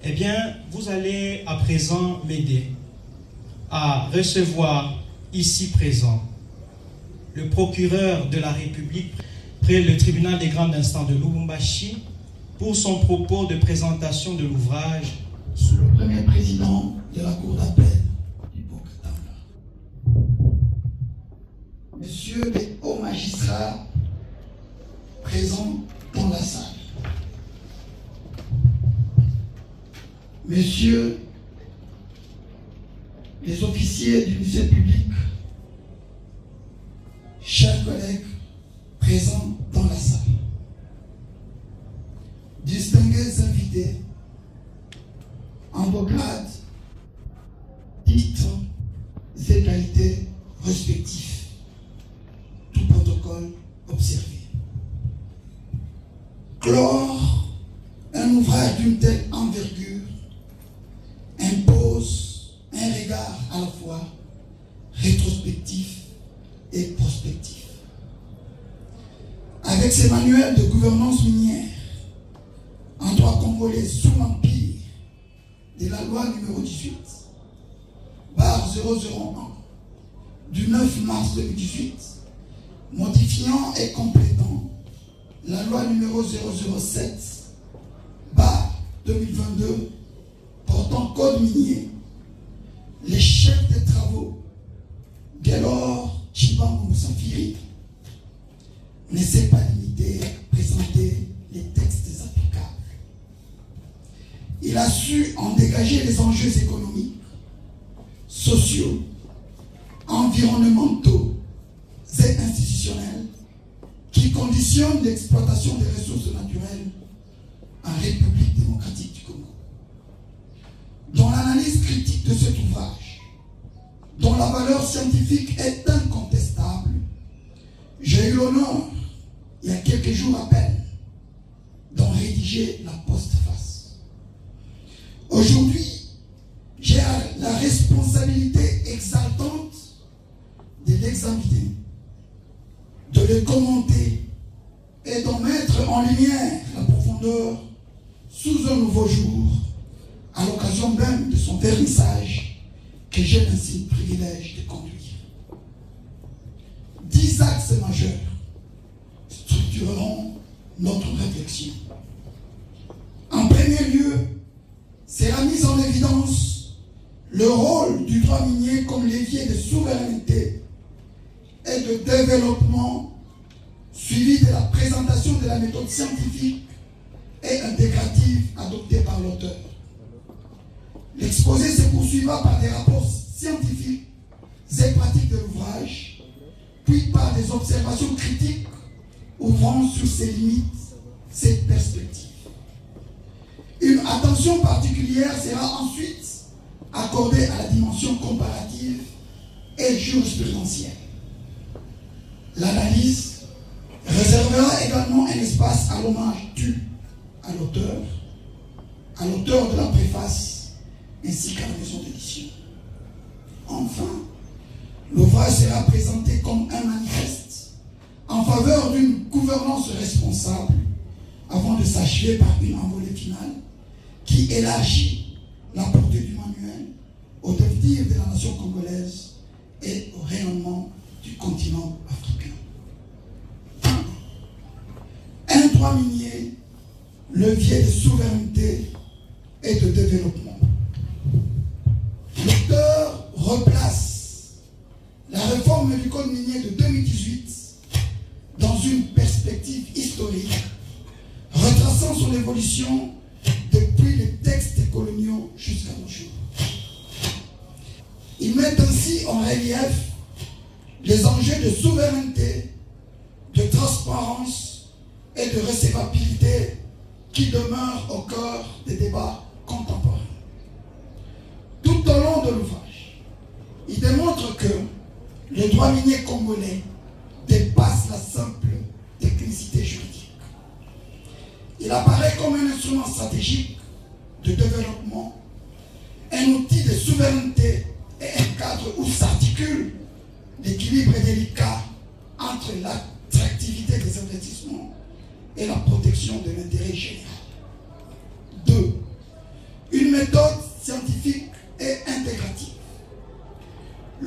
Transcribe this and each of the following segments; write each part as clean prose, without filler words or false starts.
Eh bien, vous allez à présent m'aider à recevoir ici présent le procureur de la République près le tribunal des grandes instances de Lubumbashi pour son propos de présentation de l'ouvrage sous le premier président de la Cour d'appel du Bokatanga. Messieurs les hauts magistrats présents dans la salle, Messieurs les officiers du musée public, chers collègues présents dans la salle, distingués invités, en vos grades, titres et qualités respectifs, tout protocole observé. Clore un ouvrage d'une telle envergure impose un regard à la fois rétrospectif et prospectif. Avec ses manuels de gouvernance minière, en droit congolais sous l'empire de la loi numéro 18, barre 001, du 9 mars 2018, modifiant et complétant la loi numéro 007, barre 2022, portant code minier, les chefs des travaux, Gelor Chibangu Moussafiri, ne s'est pas limité à présenter les textes applicables. Il a su en dégager les enjeux économiques, sociaux, environnementaux et institutionnels qui conditionnent l'exploitation des ressources naturelles en République démocratique du Congo. Dans l'analyse critique de cet ouvrage, dont la valeur scientifique est incontestable, j'ai eu l'honneur, il y a quelques jours à peine, d'en rédiger la postface. Aujourd'hui, j'ai la responsabilité exaltante de l'examiner, de le commenter et d'en mettre en lumière la profondeur sous un nouveau jour, à l'occasion même de son vernissage que j'ai ainsi le privilège de conduire. 10 axes majeurs structureront notre réflexion. En premier lieu, c'est la mise en évidence le rôle du droit minier comme levier de souveraineté et de développement, suivi de la présentation de la méthode scientifique et intégrative adoptée par l'auteur. L'exposé se poursuivra par des rapports scientifiques et pratiques de l'ouvrage, puis par des observations critiques ouvrant sur ses limites, ses perspectives. Une attention particulière sera ensuite accordée à la dimension comparative et jurisprudentielle. L'analyse réservera également un espace à l'hommage dû à l'auteur de la préface, ainsi qu'à la maison d'édition. Enfin, l'ouvrage sera présenté comme un manifeste en faveur d'une gouvernance responsable avant de s'achever par une envolée finale qui élargit la portée du manuel au devenir de la nation congolaise et au rayonnement du continent africain. Un droit minier, levier de souveraineté et de développement. L'auteur replace la réforme du code minier de 2018 dans une perspective historique, retraçant son évolution depuis les textes coloniaux jusqu'à nos jours. Il met ainsi en relief les enjeux de souveraineté, de transparence et de recevabilité qui demeurent au cœur des débats contemporains. Tout au long de l'ouvrage, il démontre que le droit minier congolais dépasse la simple technicité juridique. Il apparaît comme un instrument stratégique de développement, un outil de souveraineté et un cadre où s'articule l'équilibre délicat entre l'attractivité des investissements et la protection de l'intérêt général. 2. Une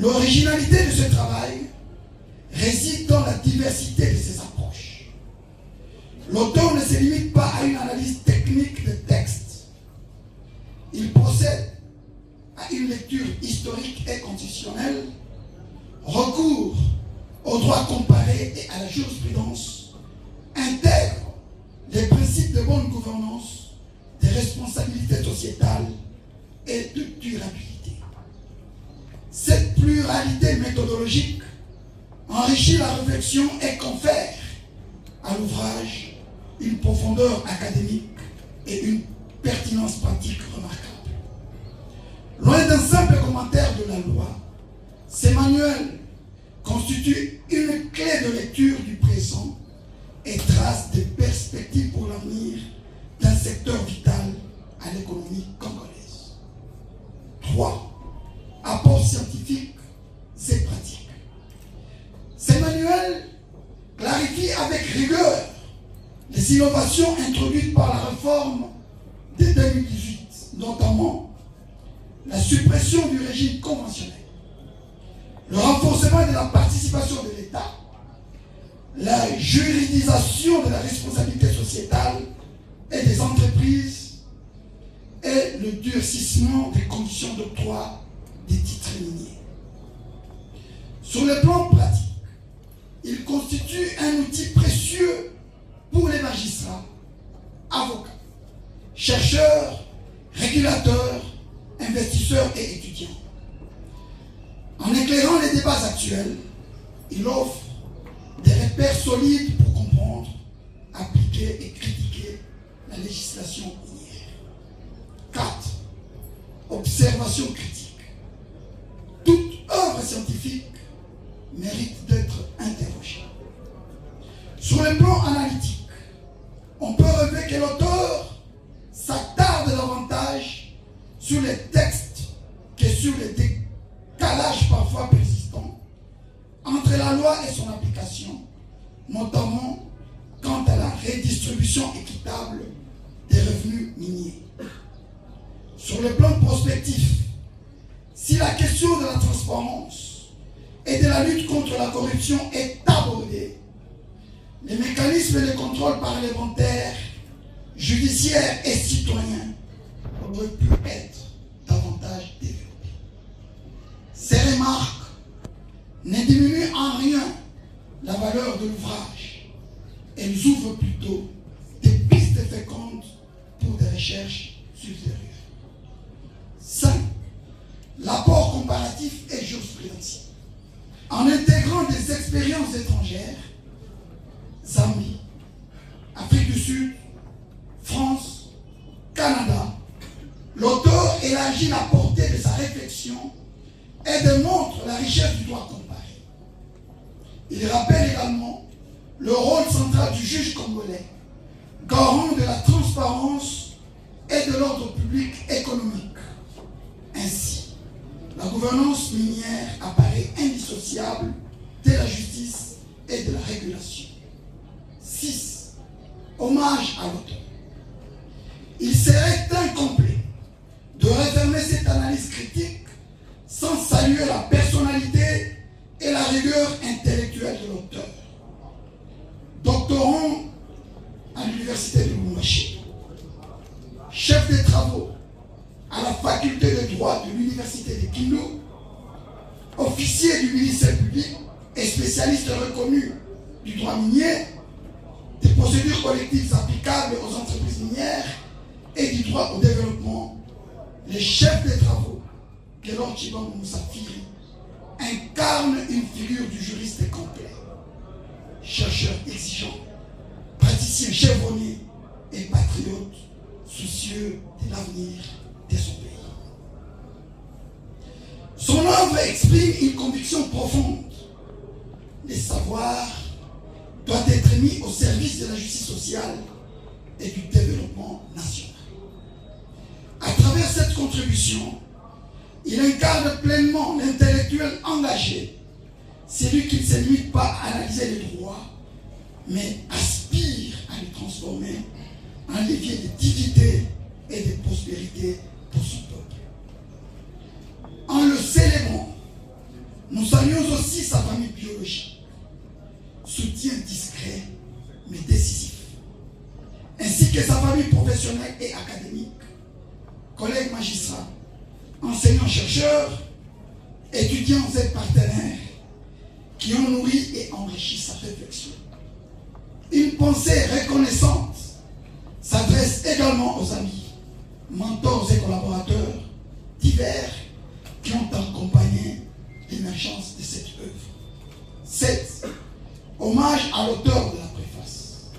L'originalité de ce travail réside dans la diversité de ses approches. L'auteur ne se limite pas à une analyse technique des textes. Il procède à une lecture historique et constitutionnelle, recourt au droit comparé et à la jurisprudence, intègre les principes de bonne gouvernance, de responsabilité sociétale et de durabilité. Cette pluralité méthodologique enrichit la réflexion et confère à l'ouvrage une profondeur académique et une pertinence pratique remarquable. Loin d'un simple commentaire de la loi, ces manuels constituent une clé de lecture du présent et tracent des perspectives pour l'avenir d'un secteur vital à l'économie congolaise. 3. Apports scientifiques et pratiques. Ces manuels clarifient avec rigueur les innovations introduites par la réforme de 2018, notamment la suppression du régime conventionnel, le renforcement de la participation de l'État, la juridisation de la responsabilité sociétale et des entreprises et le durcissement des conditions d'octroi des titres miniers. Sur le plan pratique, il constitue un outil précieux pour les magistrats, avocats, chercheurs, régulateurs, investisseurs et étudiants. En éclairant les débats actuels, il offre des repères solides pour comprendre, appliquer et critiquer la législation minière. 4. Observation critique. Toute œuvre scientifique mérite d'être interrogée. Sur le plan analytique, on peut relever que l'auteur s'attarde davantage sur les textes que sur les décalages parfois persistants entre la loi et son application, notamment quant à la redistribution équitable des revenus miniers. Sur le plan prospectif, si la question de la transparence et de la lutte contre la corruption est abordée, les mécanismes de contrôle parlementaire, judiciaire et citoyen auraient pu être davantage développés. Ces remarques ne diminuent en rien la valeur de l'ouvrage. Elles ouvrent plutôt des pistes fécondes pour des recherches ultérieures. 5. L'apport comparatif et jurisprudentiel. En intégrant des expériences étrangères, Zambie, Afrique du Sud, France, Canada, l'auteur élargit la portée de sa réflexion et démontre la richesse du droit comparé. Il rappelle également le rôle central du juge congolais, garant de la transparence et de l'ordre public économique. Ainsi, la gouvernance minière apparaît indissociable de la justice et de la régulation. 6. Hommage à l'auteur. Il serait incomplet de refermer cette analyse critique sans saluer la personnalité et la rigueur intellectuelle de l'auteur. Doctorant à l'université de Lubumbashi, chef des travaux à la faculté de droit de l'université de Kindu, officier du ministère public et spécialiste reconnu du droit minier, des procédures collectives applicables aux entreprises minières et du droit au développement, les chefs des travaux, Gelor Chibangu Moussafiri, incarne une figure du juriste complet, chercheur exigeant, praticien chevronné et patriote, soucieux de l'avenir de son pays. Son œuvre exprime une conviction profonde. Le savoir doit être mis au service de la justice sociale et du développement national. À travers cette contribution, il incarne pleinement l'intellectuel engagé, celui qui ne se limite pas à analyser les droits, mais aspire à les transformer en levier de dignité et de prospérité pour son peuple. En le célébrant, idéologique. Soutien discret mais décisif. Ainsi que sa famille professionnelle et académique, collègues magistrats, enseignants-chercheurs, étudiants et partenaires qui ont nourri et enrichi sa réflexion. Une pensée reconnaissante s'adresse également aux amis, mentors et collaborateurs divers qui ont accompagné l'émergence de cette œuvre. 7. Hommage à l'auteur de la préface.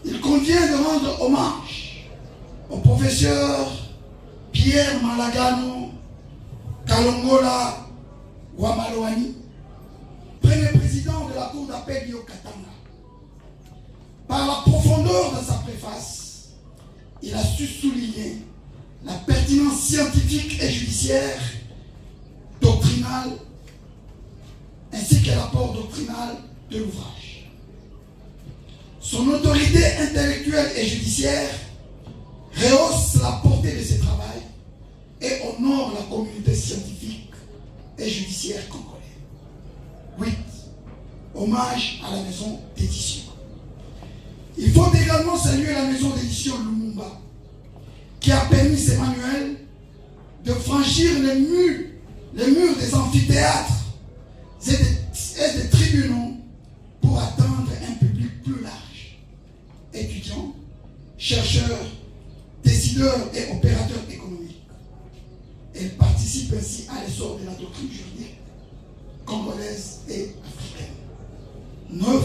Il convient de rendre hommage au professeur Pierre Malagano Kalongola Wamalwani, premier président de la Cour d'appel Yokatanga. Par la profondeur de sa préface, il a su souligner la pertinence scientifique et judiciaire, doctrinale, ainsi que l'apport doctrinal de l'ouvrage. Son autorité intellectuelle et judiciaire rehausse la portée de ses travaux et honore la communauté scientifique et judiciaire congolaise. 8. Hommage à la maison d'édition. Il faut également saluer la maison d'édition Lumumba, qui a permis ces manuels de franchir les murs des amphithéâtres et des tribunaux pour atteindre un public plus large. Étudiants, chercheurs, décideurs et opérateurs économiques. Elle participe ainsi à l'essor de la doctrine juridique congolaise et africaine. 9.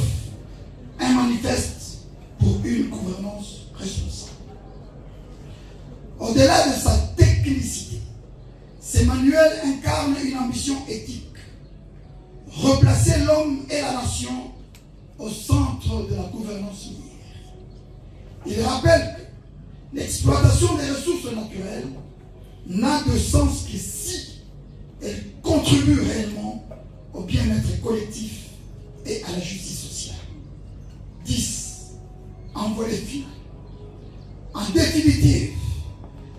Un manifeste pour une gouvernance responsable. Au-delà de sa technicité, ces manuels incarnent une ambition éthique. Replacer l'homme et la nation au centre de la gouvernance minière. Il rappelle que l'exploitation des ressources naturelles n'a de sens que si elle contribue réellement au bien-être collectif et à la justice sociale. 10. En volet final. En définitive,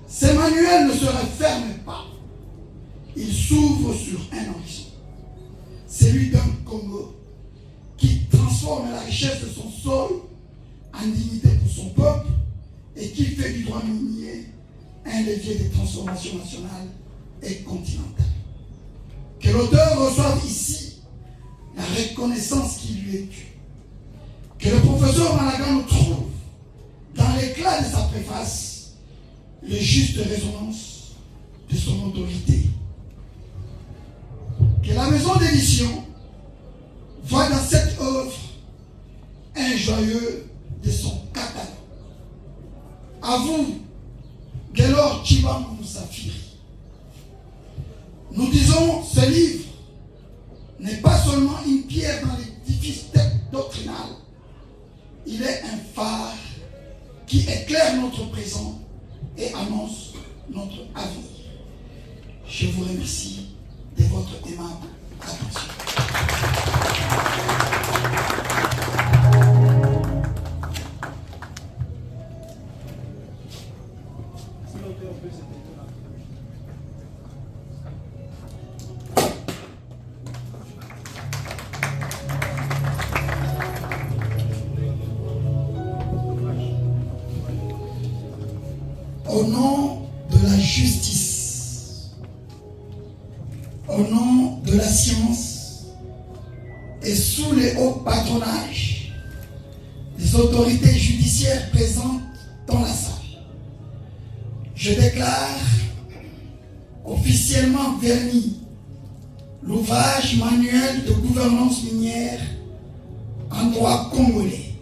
ces manuels ne se referment pas. Ils s'ouvrent sur un horizon. Celui d'un Congo qui transforme la richesse de son sol en dignité pour son peuple et qui fait du droit minier un levier de transformation nationale et continentale. Que l'auteur reçoive ici la reconnaissance qui lui est due. Que le professeur Malagano trouve dans l'éclat de sa préface le juste résonance de son autorité. Que la maison d'édition voit dans cette œuvre un joyeux de son catalogue. À vous, Gelor Chibam Moussafiri. Nous disons, ce livre n'est pas seulement une pierre dans l'édifice doctrinal, il est un phare qui éclaire notre présent et annonce notre avenir. Je vous remercie de votre aimable attention. Au nom de la justice, au nom de la science et sous les hauts patronages des autorités judiciaires présentes dans la salle, je déclare officiellement verni l'ouvrage manuel de gouvernance minière en droit congolais,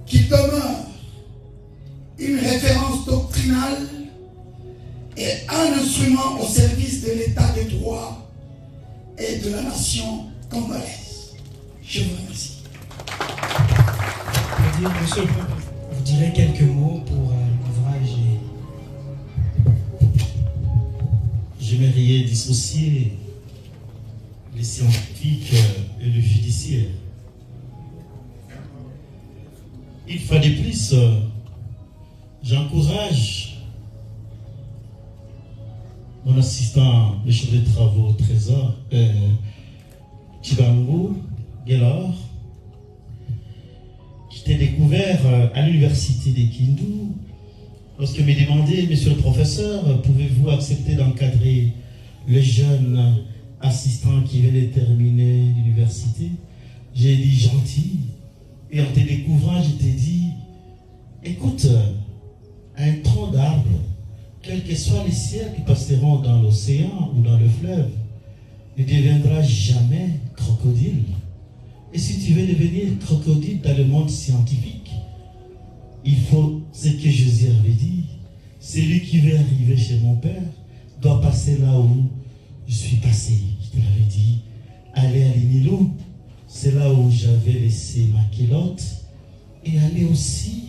qui demeure une référence doctrinale et un instrument au service de l'état de droit et de la nation congolaise. Je vous remercie. Monsieur, vous direz quelques mots pour l'ouvrage. J'aimerais dissocier les scientifiques et le judiciaire. Une fois de plus, j'encourage mon assistant, le chef de travaux Trésor, Chibangu Gelor, qui t'ai découvert à l'université de Kindu. Lorsque me demandé, monsieur le professeur, pouvez-vous accepter d'encadrer le jeune assistant qui venait de terminer l'université? J'ai dit gentil. Et en te découvrant, je t'ai dit, écoute, un tronc d'arbre, quels que soient les siècles qui passeront dans l'océan ou dans le fleuve, ne deviendra jamais crocodile. Et si tu veux devenir crocodile dans le monde scientifique, il faut ce que Jésus avait dit. Celui qui veut arriver chez mon Père doit passer là où je suis passé. Je te l'avais dit. Aller à l'Inilou, c'est là où j'avais laissé ma culotte, et aller aussi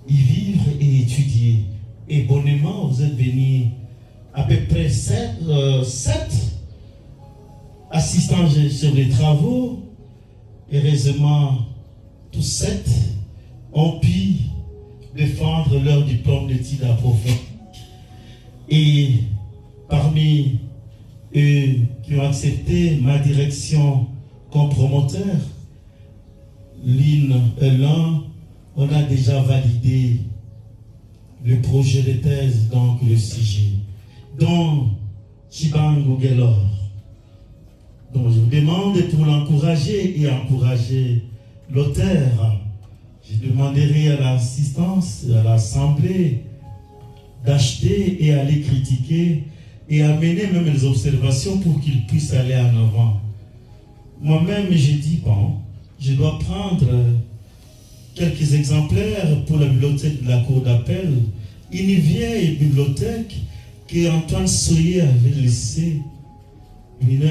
y vivre et étudier. Et bonnement, vous êtes venus à peu près 7 assistants sur les travaux. Heureusement, tous 7 ont pu défendre leur diplôme d'études approfondies. Et parmi eux qui ont accepté ma direction comme promoteur, l'un, on a déjà validé le projet de thèse, donc le sujet, dont Chibangu Gelor. Donc je vous demande pour l'encourager et encourager l'auteur, je demanderai à l'assistance, à l'assemblée, d'acheter et aller critiquer et amener même les observations pour qu'ils puissent aller en avant. Moi-même, j'ai dit, bon, je dois prendre quelques exemplaires pour la bibliothèque de la Cour d'appel, une vieille bibliothèque qu'Antoine Soyer avait laissée,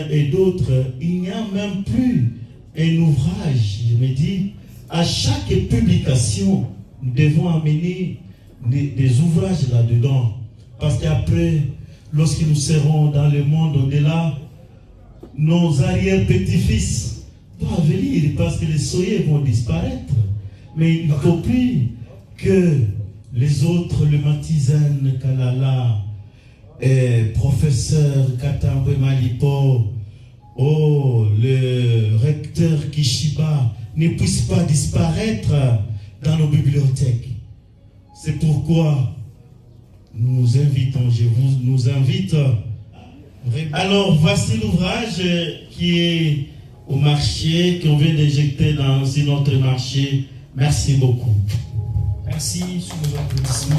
et d'autres. Il n'y a même plus un ouvrage. Je me dis, à chaque publication, nous devons amener des ouvrages là-dedans. Parce qu'après, lorsque nous serons dans le monde au-delà, nos arrière-petits-fils doivent lire parce que les soyers vont disparaître. Mais il ne faut plus que les autres, le Matizane Kalala, professeur Katambwe Malipo, le recteur Kishiba, ne puissent pas disparaître dans nos bibliothèques. C'est pourquoi nous nous invitons, nous invite. Alors voici l'ouvrage qui est au marché, qu'on vient d'éjecter dans un autre marché. Merci beaucoup. Merci sous vos applaudissements.